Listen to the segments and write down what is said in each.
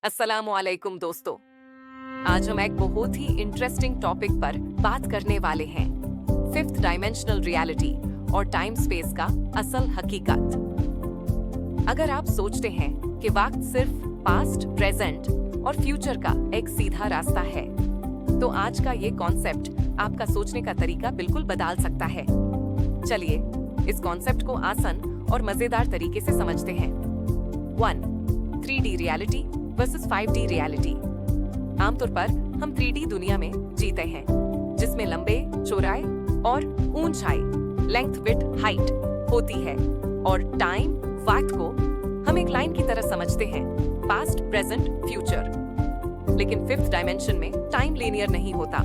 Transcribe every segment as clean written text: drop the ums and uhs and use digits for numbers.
अस्सलामुअलैकुम दोस्तों, आज हम एक बहुत ही इंटरेस्टिंग टॉपिक पर बात करने वाले हैं, फिफ्थ डायमेंशनल रियलिटी और टाइम स्पेस का असल हकीकत। अगर आप सोचते हैं कि वक्त सिर्फ पास्ट, प्रेजेंट और फ्यूचर का एक सीधा रास्ता है, तो आज का ये कॉन्सेप्ट आपका सोचने का तरीका बिल्कुल बदल सकता है। चलिए इस कॉन्सेप्ट को आसान और मजेदार तरीके से समझते हैं। 1. 3D reality versus 5D reality. आमतौर पर हम 3D दुनिया में जीते हैं, जिसमें लंबे, चौड़ाई और ऊंचाई, लेंथ, विड्थ, हाइट होती है, और टाइम, वक्त को हम एक लाइन की तरह समझते हैं, पास्ट, प्रेजेंट, फ्यूचर। लेकिन फिफ्थ डायमेंशन में टाइम लीनियर नहीं होता,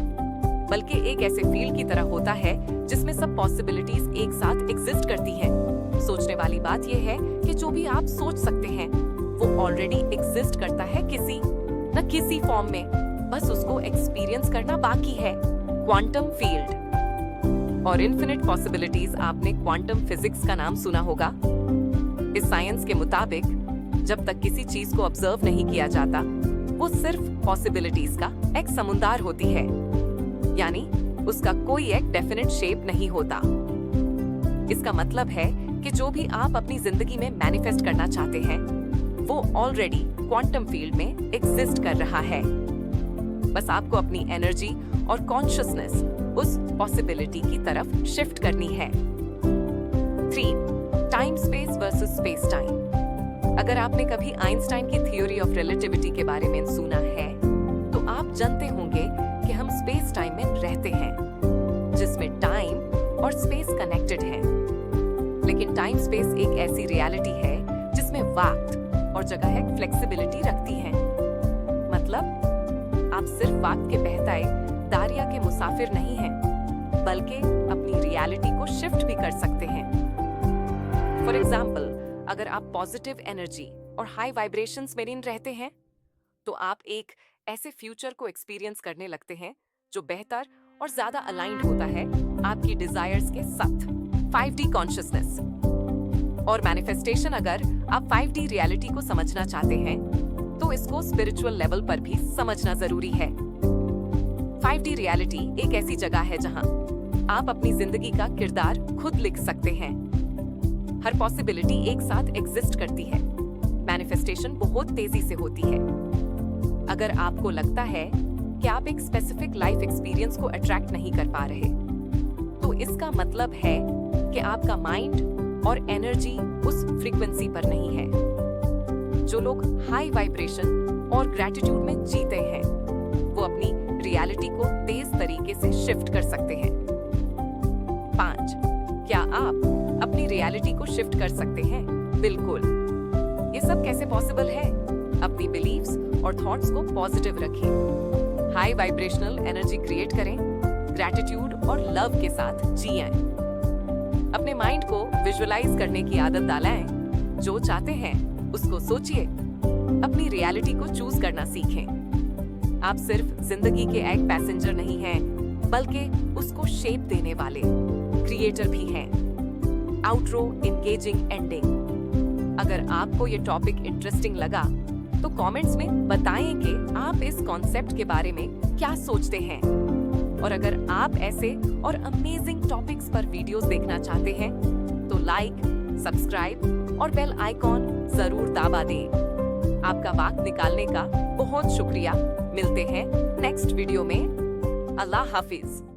बल्कि एक ऐसे फील्ड की तरह होता है जिसमें सब पॉसिबिलिटीज एक साथ एग्जिस्ट करती हैं। सोचने वाली बात यह है कि जो भी आप सोच सकते हैं वो ऑलरेडी एग्जिस्ट करता है किसी न किसी फॉर्म में, बस उसको एक्सपीरियंस करना बाकी है। क्वांटम फील्ड और इन्फिनिट पॉसिबिलिटीज, आपने क्वांटम फिजिक्स का नाम सुना होगा। इस साइंस के मुताबिक जब तक किसी चीज को ऑब्जर्व नहीं किया जाता, वो सिर्फ पॉसिबिलिटीज का एक समुंदर होती है, यानी उसका कोई एक डेफिनेट शेप नहीं होता। इसका मतलब है कि जो भी आप अपनी जिंदगी में मैनिफेस्ट करना चाहते हैं, वो ऑलरेडी क्वांटम फील्ड में एग्जिस्ट कर रहा है। बस आपको अपनी एनर्जी और कॉन्शियसनेस उस पॉसिबिलिटी की तरफ शिफ्ट करनी है। 3. Time space versus space time. अगर आपने कभी आइंस्टाइन की थ्योरी ऑफ रिलेटिविटी के बारे में सुना है, तो आप जानते होंगे कि हम स्पेस टाइम में रहते हैं, जिसमें टाइम और स्पेस कनेक्टेड है। लेकिन टाइम स्पेस एक ऐसी रियलिटी है जिसमें वक्त और जगह एक फ्लेक्सिबिलिटी रखती है। मतलब आप सिर्फ वक्त के बहताए दारिया के मुसाफिर नहीं हैं, बल्कि अपनी रियलिटी को शिफ्ट भी कर सकते हैं। फॉर एग्जाम्पल, अगर आप पॉजिटिव एनर्जी और हाई वाइब्रेशंस में इन रहते हैं, तो आप एक ऐसे फ्यूचर को एक्सपीरियंस करने लगते हैं जो बेहतर और ज्यादा अलाइंड होता है आपकी डिजायर्स के साथ। 5D कॉन्शियसनेस और मैनिफेस्टेशन। अगर आप 5D रियलिटी को समझना चाहते हैं, तो इसको स्पिरिचुअल लेवल पर भी समझना जरूरी है। 5D रियलिटी एक ऐसी जगह है जहां आप अपनी जिंदगी का किरदार खुद लिख सकते हैं। हर पॉसिबिलिटी एक साथ एग्जिस्ट करती है। मैनिफेस्टेशन बहुत तेजी से होती है। अगर आपको लगता है कि आप एक स्पेसिफिक लाइफ एक्सपीरियंस को अट्रैक्ट नहीं कर पा रहे, तो इसका मतलब है कि आपका माइंड और एनर्जी उस फ्रीक्वेंसी पर नहीं है। जो लोग हाई वाइब्रेशन और ग्रैटिट्यूड में जीते हैं, वो अपनी रियलिटी को तेज तरीके से शिफ्ट कर सकते हैं। 5. क्या आप अपनी रियलिटी को शिफ्ट कर सकते हैं? बिल्कुल। ये सब कैसे पॉसिबल है? अपनी बिलीव्स और थॉट्स को पॉजिटिव रखें, हाई वाइब्रेशनल एनर्जी क्रिएट करें, ग्रैटिट्यूड और लव के साथ जिएं। अपने माइंड को विजुअलाइज करने की आदत डालें। जो चाहते हैं उसको सोचिए। अपनी रियलिटी को चूज करना सीखें। आप सिर्फ जिंदगी के एक पैसेंजर नहीं हैं, बल्कि उसको शेप देने वाले क्रिएटर भी हैं। Outro, engaging ending. अगर आपको ये टॉपिक इंटरेस्टिंग लगा, तो कमेंट्स में बताएं कि आप इस कॉन्सेप्ट के बारे में क्या सोचते हैं। और अगर आप ऐसे और अमेजिंग टॉपिक्स पर वीडियोस देखना चाहते हैं, तो लाइक, सब्सक्राइब और बेल आइकॉन जरूर दबा दें। आपका वक्त निकालने का बहुत शुक्रिया। मिलते हैं नेक्स्ट वीडियो में। अल्लाह हाफिज।